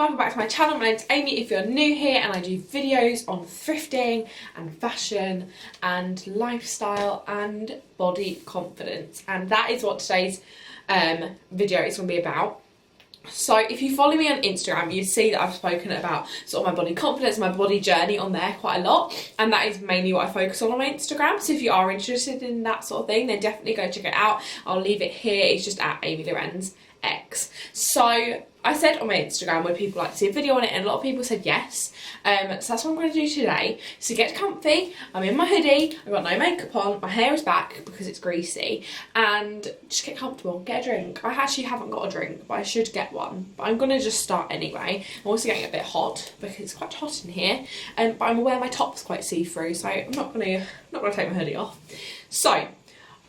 welcome back to my channel. My name's Amy if you're new here, and I do videos on thrifting and fashion and lifestyle and body confidence, and that is what today's video is going to be about. So if you follow me on Instagram, you'd see that I've spoken about sort of my body confidence, my body journey on there quite a lot, and that is mainly what I focus on my Instagram. So if you are interested in that sort of thing, then definitely go check it out. I'll leave it here. It's just at Amy Lorenz X. So I said on my Instagram, would people like to see a video on it, and a lot of people said yes. So that's what I'm going to do today. So get comfy. I'm in my hoodie. I've got no makeup on. My hair is back because it's greasy, and just get comfortable. Get a drink. I actually haven't got a drink, but I should get one. But I'm going to just start anyway. I'm also getting a bit hot because it's quite hot in here. But I'm aware my top's quite see-through, so I'm not going to take my hoodie off. So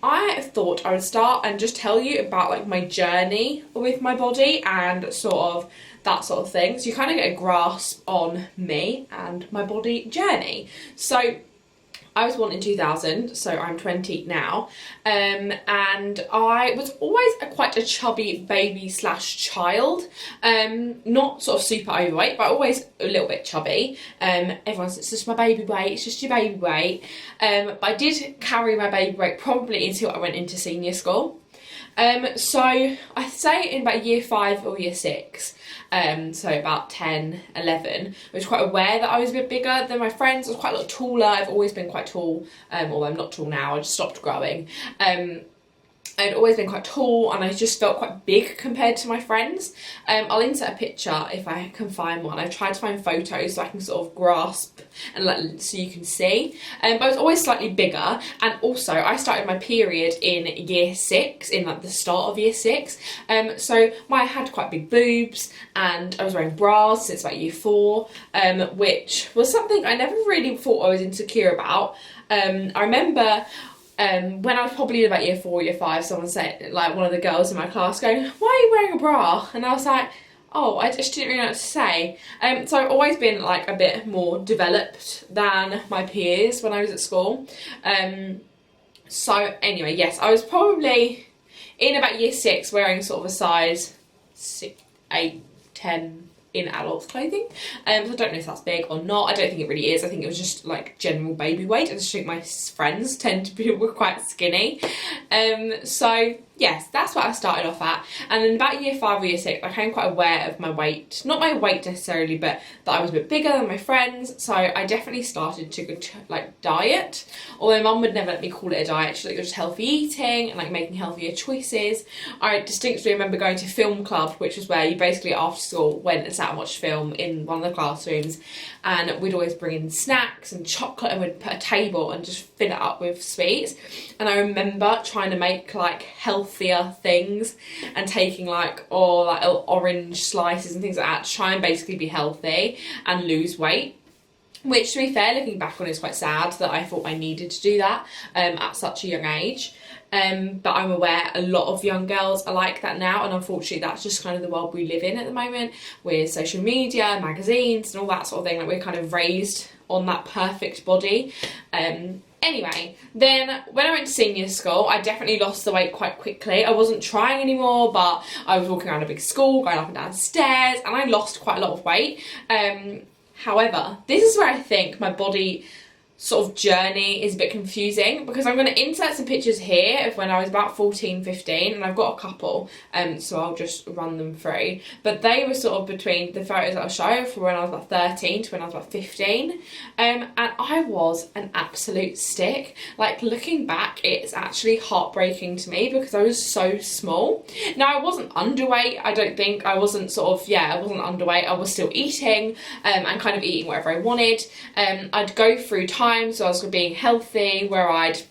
I thought I would start and just tell you about like my journey with my body and sort of that sort of thing, so you kind of get a grasp on me and my body journey. So I was born in 2000, so I'm 20 now, and I was always quite a chubby baby slash child, not sort of super overweight, but always a little bit chubby. Everyone says it's just my baby weight, it's just your baby weight, but I did carry my baby weight probably until I went into senior school. So I'd say in about year 5 or year 6, so about 10, 11, I was quite aware that I was a bit bigger than my friends. I was quite a lot taller. I've always been quite tall, although I'm not tall now, I just stopped growing. I'd always been quite tall, and I just felt quite big compared to my friends. I'll insert a picture if I can find one. I've tried to find photos so I can sort of grasp and like so you can see. But I was always slightly bigger, and also I started my period in year 6, in like the start of year 6. So I had quite big boobs, and I was wearing bras since about year 4, which was something I never really thought I was insecure about. I remember when I was probably in about year 4, year 5, someone said, like one of the girls in my class going, "Why are you wearing a bra?" And I was like, oh, I just didn't really know what to say. So I've always been like a bit more developed than my peers when I was at school. So anyway, yes, I was probably in about year 6 wearing sort of a size 6, 8, 10 in adults clothing. So I don't know if that's big or not. I don't think it really is. I think it was just like general baby weight. I just think my friends tend to be were quite skinny. So yes, that's what I started off at. And then about year 5 or year 6, I became quite aware of my weight. Not my weight necessarily, but that I was a bit bigger than my friends. So I definitely started to like diet. Although mum would never let me call it a diet. She's like, it was just healthy eating and like making healthier choices. I distinctly remember going to film club, which was where you basically after school went and sat and watched film in one of the classrooms. And we'd always bring in snacks and chocolate, and we'd put a table and just fill it up with sweets. And I remember trying to make like healthier things and taking like orange slices and things like that to try and basically be healthy and lose weight. Which, to be fair, looking back on, is quite sad that I thought I needed to do that at such a young age. But I'm aware a lot of young girls are like that now, and unfortunately that's just kind of the world we live in at the moment with social media, magazines and all that sort of thing. Like, we're kind of raised on that perfect body. Anyway, then when I went to senior school, I definitely lost the weight quite quickly. I wasn't trying anymore, but I was walking around a big school, going up and down stairs, and I lost quite a lot of weight. However, this is where I think my body sort of journey is a bit confusing, because I'm going to insert some pictures here of when I was about 14, 15, and I've got a couple, so I'll just run them through. But they were sort of between the photos that I'll show from when I was about 13 to when I was about 15, and I was an absolute stick. Like, looking back, it's actually heartbreaking to me because I was so small. Now, I wasn't underweight, I don't think. I wasn't I wasn't underweight. I was still eating, and kind of eating whatever I wanted. I'd go through time, so I was being healthy, where I'd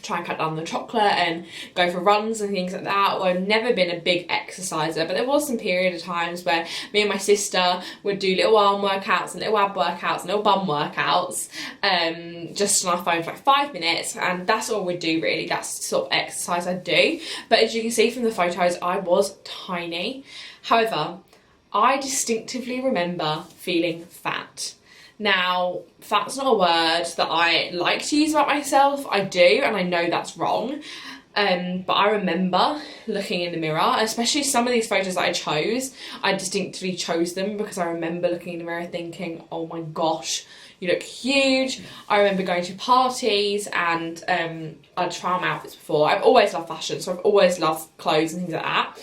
try and cut down the chocolate and go for runs and things like that. Well, I've never been a big exerciser, but there was some period of times where me and my sister would do little arm workouts and little ab workouts and little bum workouts, just on our phone for like 5 minutes, and that's all we'd do really. That's the sort of exercise I'd do. But as you can see from the photos, I was tiny. However, I distinctively remember feeling fat. Now, fat's not a word that I like to use about myself. I do, and I know that's wrong. But I remember looking in the mirror, especially some of these photos that I chose, I distinctly chose them because I remember looking in the mirror thinking, oh my gosh, you look huge. I remember going to parties and I'd try on outfits before. I've always loved fashion, so I've always loved clothes and things like that.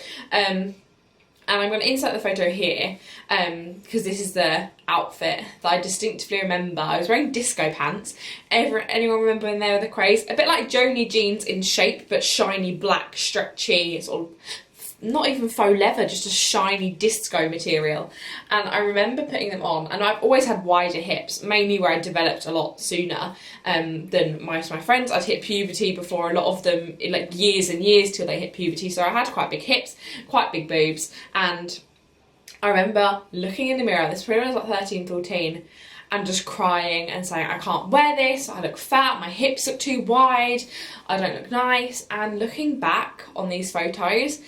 And I'm going to insert the photo here because this is the outfit that I distinctively remember. I was wearing disco pants. Anyone remember when they were the craze? A bit like Joni jeans in shape, but shiny, black, stretchy, sort of not even faux leather, just a shiny disco material. And I remember putting them on, and I've always had wider hips, mainly where I developed a lot sooner than most of my friends. I'd hit puberty before a lot of them, like years and years till they hit puberty, so I had quite big hips, quite big boobs. And I remember looking in the mirror, this was when I was like 13, 14, and just crying and saying, I can't wear this, I look fat, my hips look too wide, I don't look nice. And looking back on these photos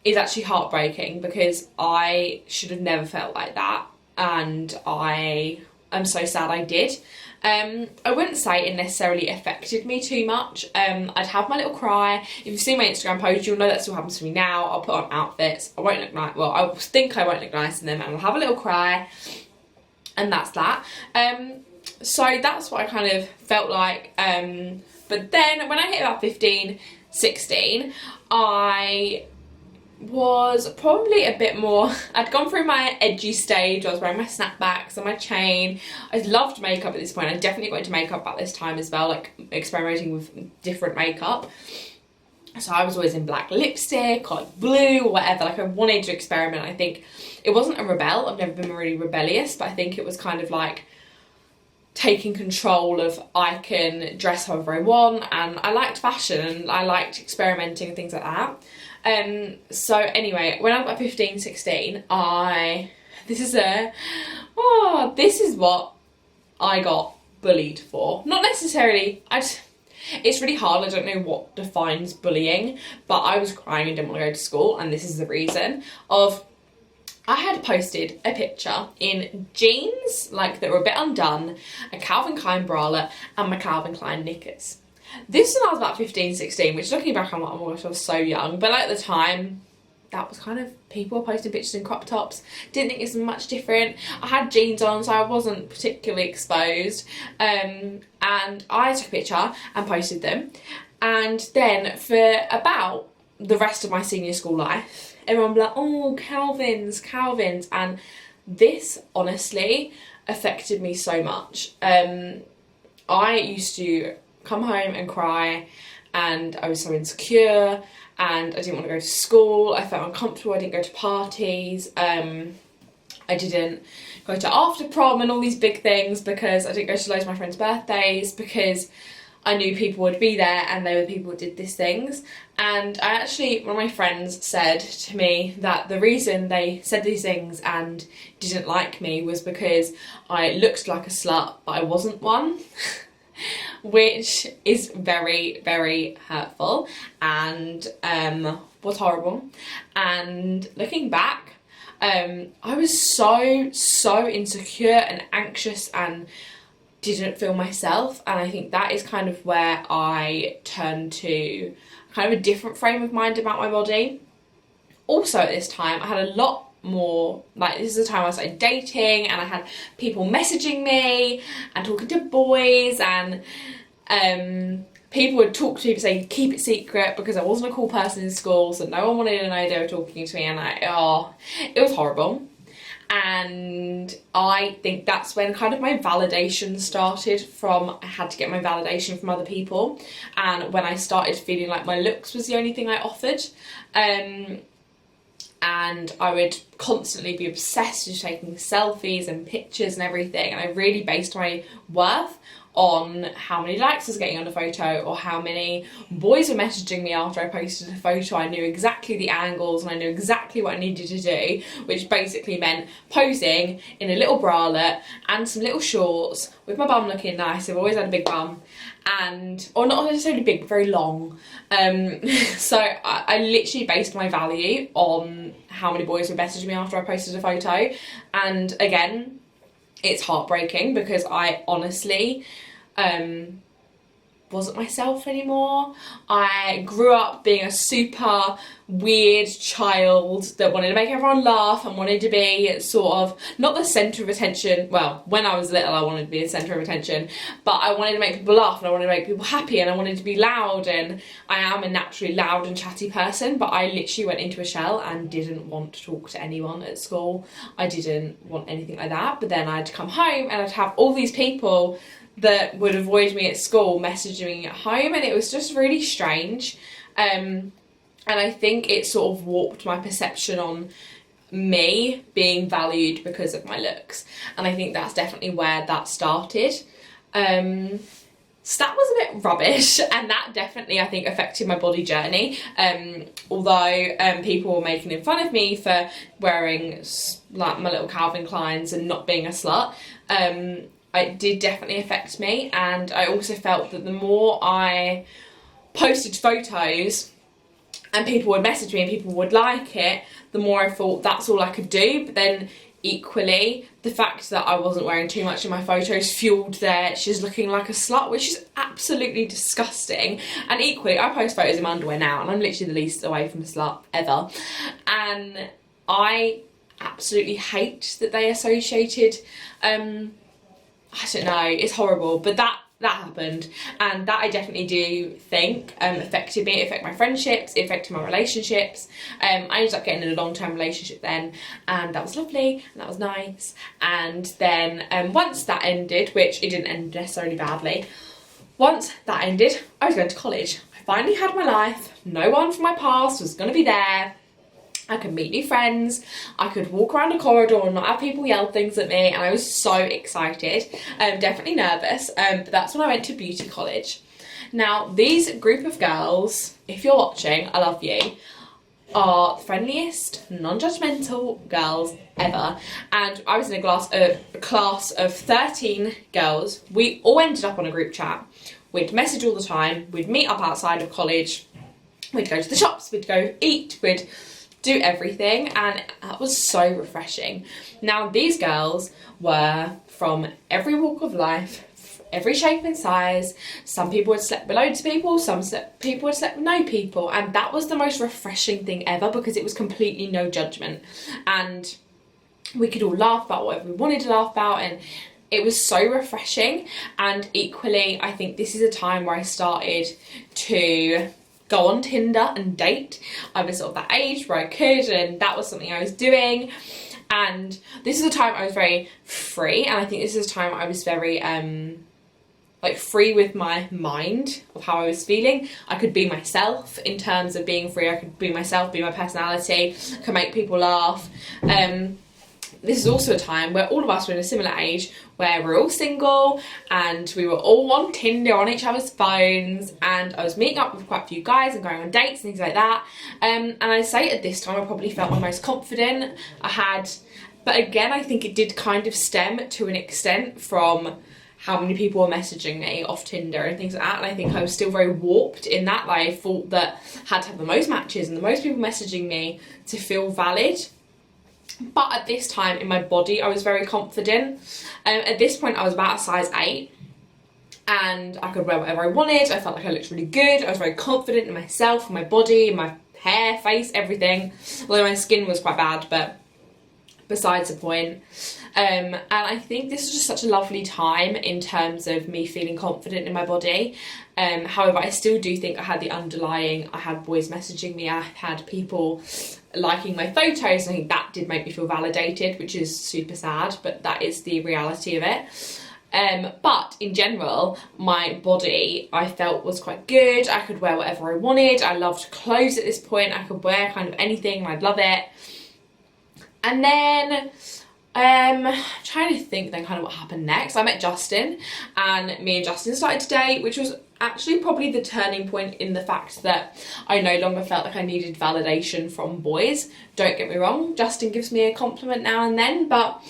is actually heartbreaking because I should have never felt like that, and I am so sad I did. I wouldn't say it necessarily affected me too much. I'd have my little cry. If you've seen my Instagram post, you'll know that still happens to me now. I'll put on outfits, I won't look nice, well, I think I won't look nice in them, and I'll have a little cry, and that's that. So that's what I kind of felt like. But then when I hit about 15, 16, I was probably a bit more, I'd gone through my edgy stage. I was wearing my snapbacks and my chain. I loved makeup at this point. I definitely got into makeup at this time as well, like experimenting with different makeup. So I was always in black lipstick or like blue or whatever. Like I wanted to experiment. I think it wasn't a rebel. I've never been really rebellious, but I think it was kind of like taking control of, I can dress however I want, and I liked fashion and I liked experimenting and things like that. So anyway, when I was about 15, 16, this is what I got bullied for. Not necessarily, it's really hard, I don't know what defines bullying, but I was crying and didn't want to go to school, and this is the reason of, I had posted a picture in jeans, like that were a bit undone, a Calvin Klein bralette, and my Calvin Klein knickers. This was when I was about 15, 16, which looking back I'm like, oh my gosh, I was so young. But like at the time, that was kind of, people were posting pictures in crop tops. Didn't think it was much different. I had jeans on, so I wasn't particularly exposed. And I took a picture and posted them. And then for about the rest of my senior school life, everyone would be like, oh, Calvins. And this honestly affected me so much. I used to come home and cry, and I was so insecure, and I didn't want to go to school. I felt uncomfortable. I didn't go to parties. I didn't go to after prom and all these big things because I didn't go to loads of my friends' birthdays because I knew people would be there and they were the people who did these things. And I actually, one of my friends said to me that the reason they said these things and didn't like me was because I looked like a slut, but I wasn't one. Which is very, very hurtful and was horrible. And looking back, I was so insecure and anxious and didn't feel myself, and I think that is kind of where I turned to kind of a different frame of mind about my body. Also at this time I had a lot more, like this is the time I started dating, and I had people messaging me and talking to boys, and people would talk to me and say keep it secret because I wasn't a cool person in school, so no one wanted to know they were talking to me, and it was horrible. And I think that's when kind of my validation started from, I had to get my validation from other people, and when I started feeling like my looks was the only thing I offered. And I would constantly be obsessed with taking selfies and pictures and everything, and I really based my worth on how many likes I was getting on a photo or how many boys were messaging me after I posted a photo. I knew exactly the angles and I knew exactly what I needed to do, which basically meant posing in a little bralette and some little shorts with my bum looking nice. I've always had a big bum, or not necessarily big, but very long. So I literally based my value on how many boys would message me after I posted a photo. And again, it's heartbreaking because I honestly wasn't myself anymore. I grew up being a super weird child that wanted to make everyone laugh and wanted to be sort of not the centre of attention. Well, when I was little I wanted to be the centre of attention, but I wanted to make people laugh and I wanted to make people happy and I wanted to be loud, and I am a naturally loud and chatty person, but I literally went into a shell and didn't want to talk to anyone at school. I didn't want anything like that. But then I'd come home and I'd have all these people that would avoid me at school messaging me at home, and it was just really strange. And I think it sort of warped my perception on me being valued because of my looks, and I think that's definitely where that started. So that was a bit rubbish, and that definitely I think affected my body journey. Although people were making fun of me for wearing like my little Calvin Kleins and not being a slut, it did definitely affect me. And I also felt that the more I posted photos and people would message me and people would like it, the more I thought that's all I could do. But then equally, the fact that I wasn't wearing too much in my photos fueled their she's looking like a slut, which is absolutely disgusting. And equally, I post photos in my underwear now and I'm literally the least away from a slut ever. And I absolutely hate that they associated, I don't know, it's horrible, but that happened, and that I definitely do think affected me. It affected my friendships, it affected my relationships. I ended up getting in a long-term relationship then, and that was lovely and that was nice. And then once that ended, which it didn't end necessarily badly, once that ended I was going to college. I finally had my life, no one from my past was going to be there. I could meet new friends, I could walk around a corridor and not have people yell things at me, and I was so excited. Definitely nervous, but that's when I went to beauty college. Now, these group of girls, if you're watching, I love you, are the friendliest, non-judgmental girls ever. And I was in a class of 13 girls. We all ended up on a group chat. We'd message all the time, we'd meet up outside of college, we'd go to the shops, we'd go eat, we'd do everything, and that was so refreshing. Now, these girls were from every walk of life, every shape and size. Some people had slept with loads of people, some people had slept with no people, and that was the most refreshing thing ever because it was completely no judgment, and we could all laugh about whatever we wanted to laugh about, and it was so refreshing. And equally, I think this is a time where I started to go on Tinder and date. I was sort of that age where I could, and that was something I was doing. And this is a time I was very free, and I think this is a time I was very like free with my mind of how I was feeling. I could be myself in terms of being free. I could be myself, be my personality, I could make people laugh. This is also a time where all of us were in a similar age, where we're all single and we were all on Tinder on each other's phones, and I was meeting up with quite a few guys and going on dates and things like that. And I'd say at this time I probably felt my most confident I had, but again I think it did kind of stem to an extent from how many people were messaging me off Tinder and things like that, and I think I was still very warped in that. Like, I thought that I had to have the most matches and the most people messaging me to feel valid. But at this time in my body I was very confident. At this point I was about a size 8 and I could wear whatever I wanted. I felt like I looked really good. I was very confident in myself, my body, my hair, face, everything. Although my skin was quite bad, but besides the point. And I think this was just such a lovely time in terms of me feeling confident in my body. However, I still do think I had I had boys messaging me, I had people liking my photos, and I think that did make me feel validated, which is super sad, but that is the reality of it. But in general, my body I felt was quite good. I could wear whatever I wanted. I loved clothes at this point. I could wear kind of anything and I'd love it. And then trying to think then kind of what happened next. I met Justin, and me and Justin started to date, which was actually probably the turning point in the fact that I no longer felt like I needed validation from boys. Don't get me wrong, Justin gives me a compliment now and then, but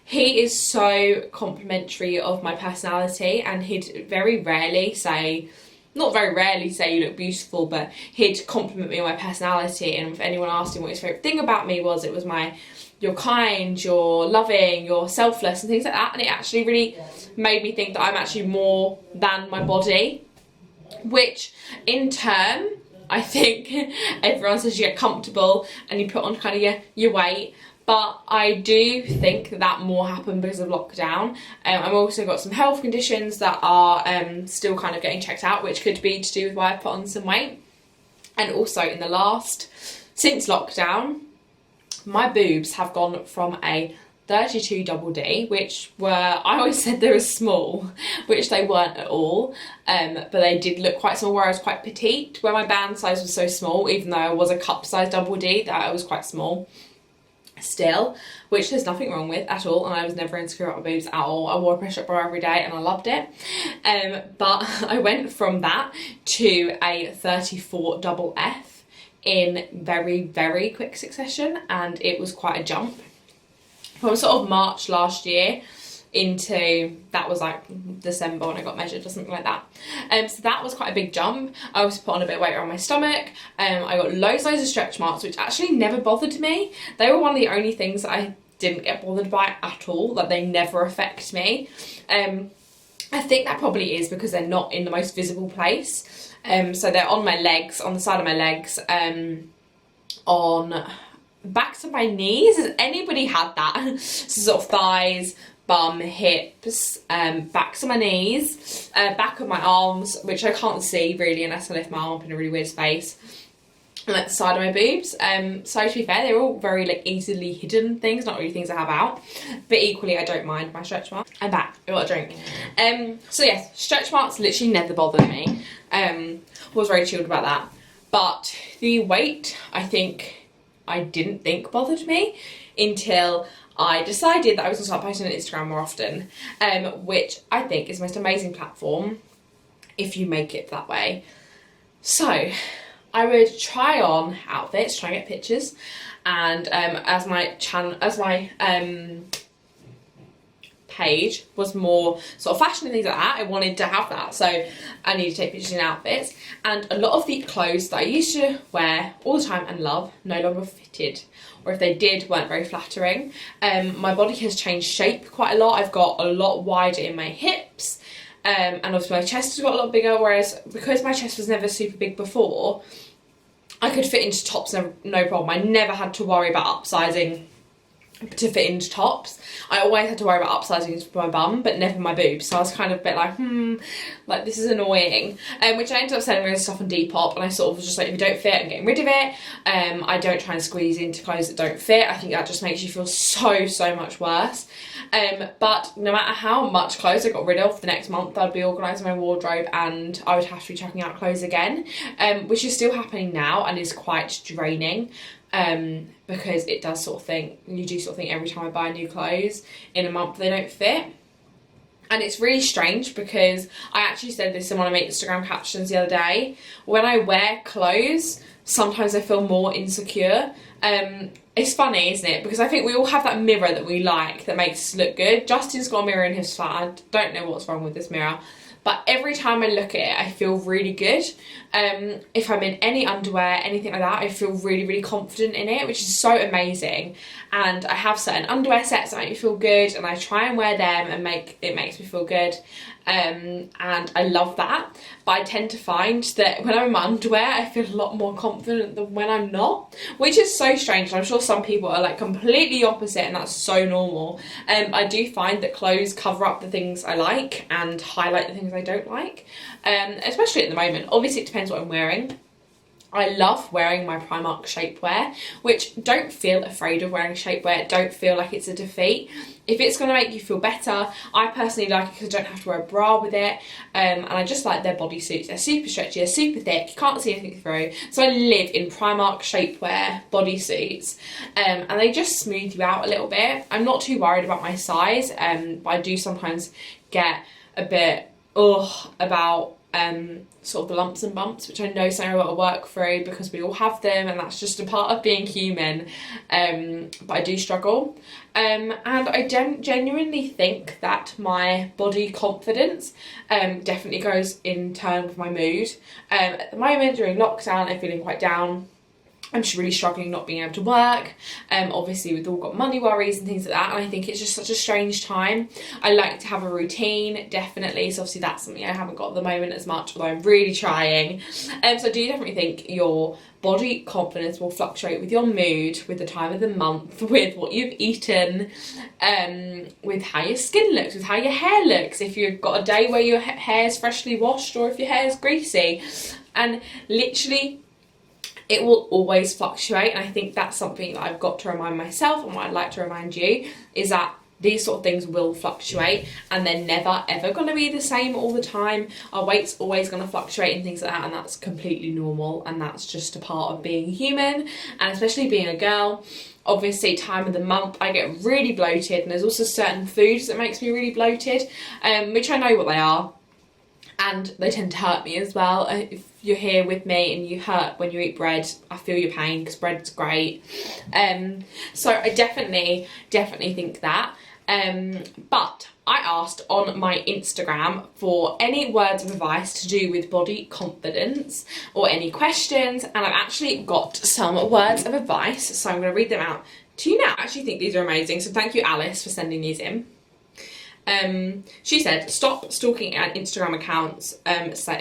he is so complimentary of my personality, and he'd very rarely say, not very rarely say you look beautiful, but he'd compliment me on my personality. And if anyone asked him what his favourite thing about me was, it was you're kind, you're loving, you're selfless and things like that. And it actually really made me think that I'm actually more than my body. which in turn, I think everyone says you get comfortable and you put on kind of your weight. But I do think that more happened because of lockdown. I've also got some health conditions that are still kind of getting checked out, which could be to do with why I put on some weight. And also since lockdown, my boobs have gone from a 32 double D, which I always said they were small, which they weren't at all, but they did look quite small where I was quite petite, where my band size was so small, even though I was a cup size double D, that I was quite small still, which there's nothing wrong with at all, and I was never insecure about my boobs at all. I wore a press-up bra every day and I loved it, but I went from that to a 34 double F in very, very quick succession, and it was quite a jump from sort of March last year into, that was like December when I got measured or something like that. So that was quite a big jump. I also put on a bit of weight around my stomach. I got loads of stretch marks, which actually never bothered me. They were one of the only things that I didn't get bothered by at all, that they never affect me. I think that probably is because they're not in the most visible place. So they're on my legs, on the side of my legs, on backs of my knees. Has anybody had that? Sort of thighs, bum, hips, backs of my knees, back of my arms, which I can't see really unless I lift my arm up in a really weird space, and like the side of my boobs. So to be fair, they're all very like easily hidden things, not really things I have out, but equally I don't mind my stretch marks. I'm back, I got a drink. So yes, stretch marks literally never bothered me. Was very chilled about that, but the weight, I didn't think bothered me until I decided that I was going to start posting on Instagram more often, which I think is the most amazing platform if you make it that way. So I would try on outfits, try and get pictures, and as my page was more sort of fashion and things like that, I wanted to have that, so I needed to take pictures in outfits, and a lot of the clothes that I used to wear all the time and love no longer fitted, or if they did, weren't very flattering. My body has changed shape quite a lot. I've got a lot wider in my hips, and obviously my chest has got a lot bigger, whereas because my chest was never super big before, I could fit into tops no problem. I never had to worry about upsizing to fit into tops. I always had to worry about upsizing for my bum, but never my boobs. So I was kind of a bit like, like this is annoying. Which I ended up selling most stuff on Depop, and I sort of was just like, if you don't fit, I'm getting rid of it. I don't try and squeeze into clothes that don't fit. I think that just makes you feel so much worse. But no matter how much clothes I got rid of, the next month I'd be organising my wardrobe and I would have to be chucking out clothes again, which is still happening now and is quite draining. Because it does you do think every time I buy new clothes in a month they don't fit. And it's really strange because I actually said this in one of my Instagram captions the other day. When I wear clothes, sometimes I feel more insecure. It's funny, isn't it? Because I think we all have that mirror that we like that makes us look good. Justin's got a mirror in his flat. I don't know what's wrong with this mirror, but every time I look at it, I feel really good. If I'm in any underwear, anything like that, I feel really confident in it, which is so amazing. And I have certain underwear sets that make me feel good, and I try and wear them and it makes me feel good. And I love that. But I tend to find that when I'm in my underwear, I feel a lot more confident than when I'm not, which is so strange. I'm sure some people are like completely opposite, and that's so normal. I do find that clothes cover up the things I like and highlight the things I don't like, especially at the moment. Obviously it depends what I'm wearing. I love wearing my Primark shapewear, which don't feel afraid of wearing shapewear, don't feel like it's a defeat. If it's going to make you feel better, I personally like it because I don't have to wear a bra with it, and I just like their bodysuits. They're super stretchy, they're super thick, you can't see anything through. So I live in Primark shapewear bodysuits, and they just smooth you out a little bit. I'm not too worried about my size, but I do sometimes get a bit about sort of the lumps and bumps, which I know something I've got to work through because we all have them, and that's just a part of being human. But I do struggle, and I don't genuinely think that my body confidence definitely goes in turn with my mood. At the moment during lockdown, I'm feeling quite down. I'm just really struggling not being able to work. Obviously we've all got money worries and things like that, and I think it's just such a strange time. I like to have a routine, definitely, so obviously that's something I haven't got at the moment as much, although I'm really trying. So I do definitely think your body confidence will fluctuate with your mood, with the time of the month, with what you've eaten, with how your skin looks, with how your hair looks, if you've got a day where your hair's freshly washed or if your hair's greasy. And literally it will always fluctuate, and I think that's something that I've got to remind myself, and what I'd like to remind you is that these sort of things will fluctuate and they're never ever going to be the same all the time. Our weight's always going to fluctuate and things like that, and that's completely normal, and that's just a part of being human, and especially being a girl. Obviously, time of the month I get really bloated, and there's also certain foods that makes me really bloated, which I know what they are, and they tend to hurt me as well. If you're here with me and you hurt when you eat bread, I feel your pain because bread's great. So I definitely think that. But I asked on my Instagram for any words of advice to do with body confidence or any questions, and I've actually got some words of advice, so I'm going to read them out to you now. I actually think these are amazing, so thank you, Alice, for sending these in. She said, stop stalking at Instagram accounts,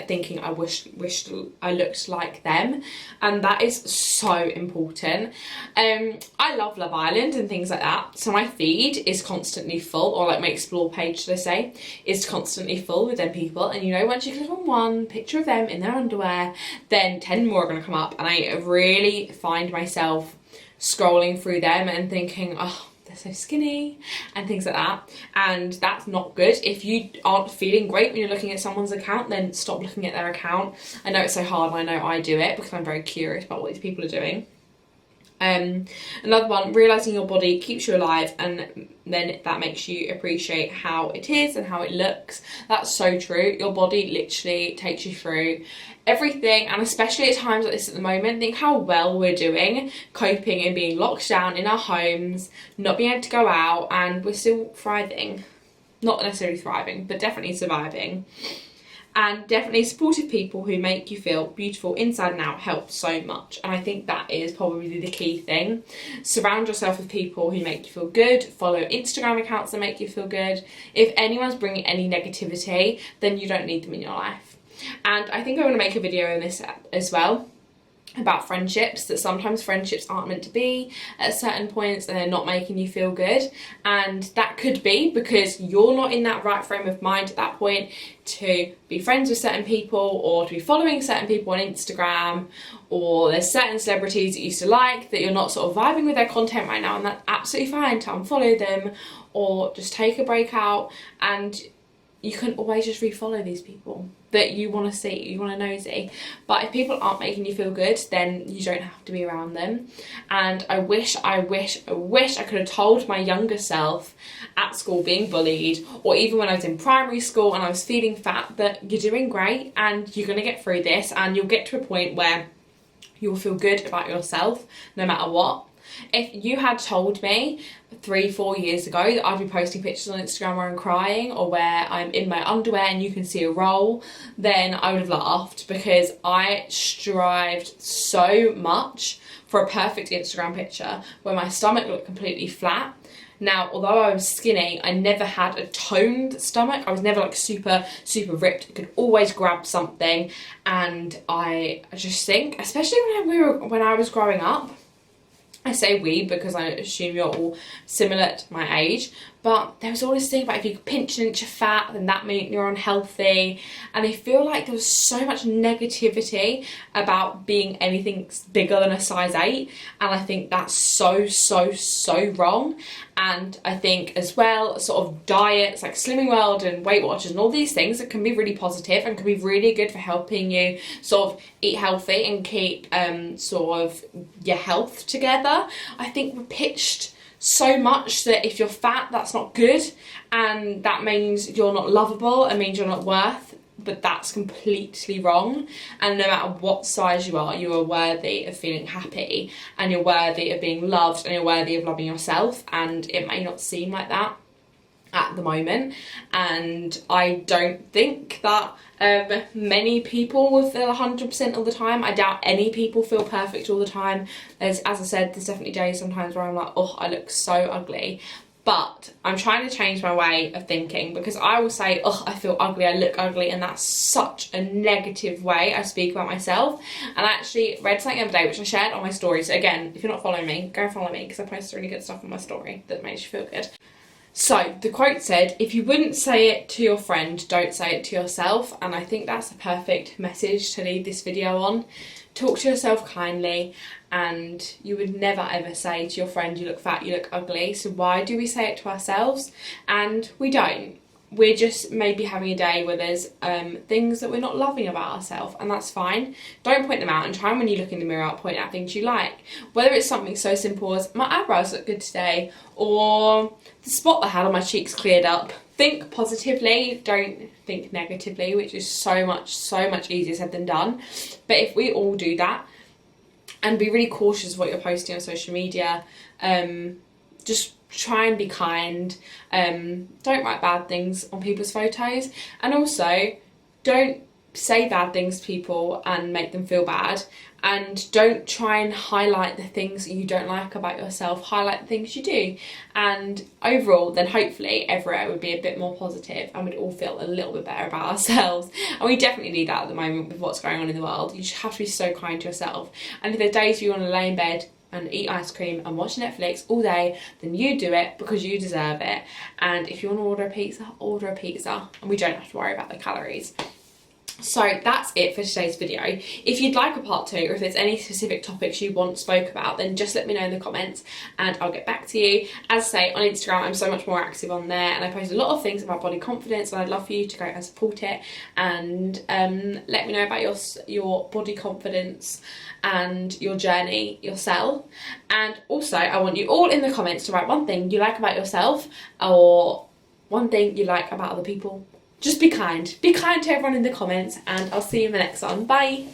thinking I wished I looked like them, and that is so important. I love Love Island and things like that, so my feed is constantly full, or like my explore page, should I say, is constantly full with them people, and you know, once you click on one picture of them in their underwear, then 10 more are going to come up, and I really find myself scrolling through them and thinking, oh, they're so skinny and things like that, and that's not good. If you aren't feeling great when you're looking at someone's account, then stop looking at their account. I know it's so hard, and I know I do it because I'm very curious about what these people are doing. Another one, realising your body keeps you alive, and then that makes you appreciate how it is and how it looks. That's so true. Your body literally takes you through everything, and especially at times like this at the moment, think how well we're doing coping and being locked down in our homes, not being able to go out, and we're still thriving. Not necessarily thriving, but definitely surviving. And definitely supportive people who make you feel beautiful inside and out help so much. And I think that is probably the key thing. Surround yourself with people who make you feel good. Follow Instagram accounts that make you feel good. If anyone's bringing any negativity, then you don't need them in your life. And I think I want to make a video on this as well, about friendships, that sometimes friendships aren't meant to be at certain points and they're not making you feel good, and that could be because you're not in that right frame of mind at that point to be friends with certain people, or to be following certain people on Instagram, or there's certain celebrities that you used to like that you're not sort of vibing with their content right now, and that's absolutely fine to unfollow them or just take a break out, and you can always just refollow these people that you want to see, you want to nosy. But if people aren't making you feel good, then you don't have to be around them. And I wish I could have told my younger self at school being bullied, or even when I was in primary school and I was feeling fat, that you're doing great and you're going to get through this, and you'll get to a point where you'll feel good about yourself no matter what. If you had told me 3-4 years ago that I'd be posting pictures on Instagram where I'm crying, or where I'm in my underwear and you can see a roll, then I would have laughed, because I strived so much for a perfect Instagram picture where my stomach looked completely flat. Now, although I was skinny, I never had a toned stomach. I was never like super ripped. I could always grab something, and I just think, especially when I was growing up, I say we because I assume you're all similar to my age, but there was all this thing about if you pinch an inch of fat, then that means you're unhealthy. And I feel like there was so much negativity about being anything bigger than a size 8. And I think that's so wrong. And I think as well, sort of diets like Slimming World and Weight Watchers and all these things that can be really positive and can be really good for helping you sort of eat healthy and keep sort of your health together. I think we're pitched so much that if you're fat, that's not good, and that means you're not lovable, it means you're not worth, but that's completely wrong. And no matter what size you are worthy of feeling happy, and you're worthy of being loved, and you're worthy of loving yourself, and it may not seem like that at the moment, and I don't think that many people will feel 100% all the time. I doubt any people feel perfect all the time. As I said, there's definitely days sometimes where I'm like, oh, I look so ugly. But I'm trying to change my way of thinking, because I will say, oh, I feel ugly, I look ugly, and that's such a negative way I speak about myself. And I actually read something the other day which I shared on my story. So again, if you're not following me, go follow me, because I post really good stuff on my story that makes you feel good. So the quote said, if you wouldn't say it to your friend, don't say it to yourself. And I think that's a perfect message to leave this video on. Talk to yourself kindly, and you would never ever say to your friend, you look fat, you look ugly. So why do we say it to ourselves? And we don't. We're just maybe having a day where there's things that we're not loving about ourselves, and that's fine. Don't point them out, and try, when you look in the mirror, point out things you like. Whether it's something so simple as my eyebrows look good today, or the spot I had on my cheeks cleared up. Think positively, don't think negatively, which is so much easier said than done. But if we all do that and be really cautious of what you're posting on social media, just try and be kind, don't write bad things on people's photos, and also don't say bad things to people and make them feel bad, and don't try and highlight the things that you don't like about yourself. Highlight the things you do, and overall then hopefully everywhere would be a bit more positive, and we'd all feel a little bit better about ourselves. And we definitely need that at the moment with what's going on in the world. You just have to be so kind to yourself, and if there are days you want to lay in bed and eat ice cream and watch Netflix all day, then you do it, because you deserve it. And if you want to order a pizza, and we don't have to worry about the calories. So that's it for today's video. If you'd like a part 2, or if there's any specific topics you want spoke about, then just let me know in the comments and I'll get back to you. As I say, on Instagram I'm so much more active on there, and I post a lot of things about body confidence, and I'd love for you to go and support it, and let me know about your body confidence and your journey yourself. And also I want you all in the comments to write one thing you like about yourself, or one thing you like about other people. Just be kind. Be kind to everyone in the comments, and I'll see you in the next one. Bye.